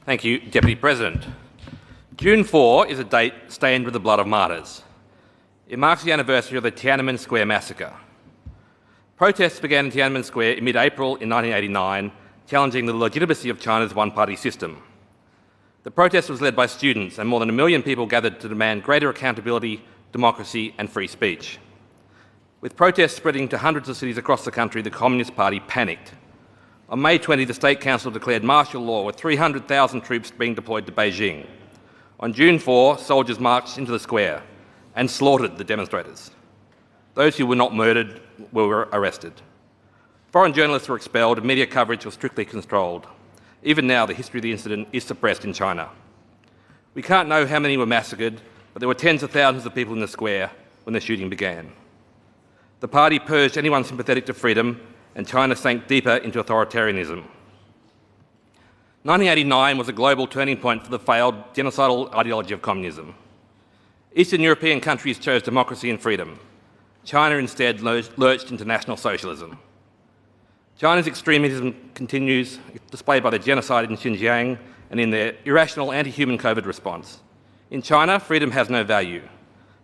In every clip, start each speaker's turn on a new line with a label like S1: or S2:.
S1: Thank you, Deputy President. June 4 is a date stained with the blood of martyrs. It marks the anniversary of the Tiananmen Square massacre. Protests began in Tiananmen Square in mid-April in 1989, challenging the legitimacy of China's one-party system. The protest was led by students, and more than 1 million people gathered to demand greater accountability, democracy and free speech. With protests spreading to hundreds of cities across the country, the Communist Party panicked. On May 20, the State Council declared martial law with 300,000 troops being deployed to Beijing. On June 4, soldiers marched into the square and slaughtered the demonstrators. Those who were not murdered were arrested. Foreign journalists were expelled and media coverage was strictly controlled. Even now, the history of the incident is suppressed in China. We can't know how many were massacred, but there were tens of thousands of people in the square when the shooting began. The party purged anyone sympathetic to freedom, and China sank deeper into authoritarianism. 1989 was a global turning point for the failed genocidal ideology of communism. Eastern European countries chose democracy and freedom. China instead lurched into national socialism. China's extremism continues, displayed by the genocide in Xinjiang and in their irrational anti-human COVID response. In China, freedom has no value.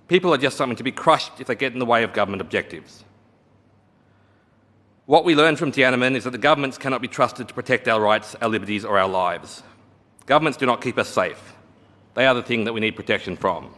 S1: People are just something to be crushed if they get in the way of government objectives. What we learned from Tiananmen is that the governments cannot be trusted to protect our rights, our liberties or our lives. Governments do not keep us safe. They are the thing that we need protection from.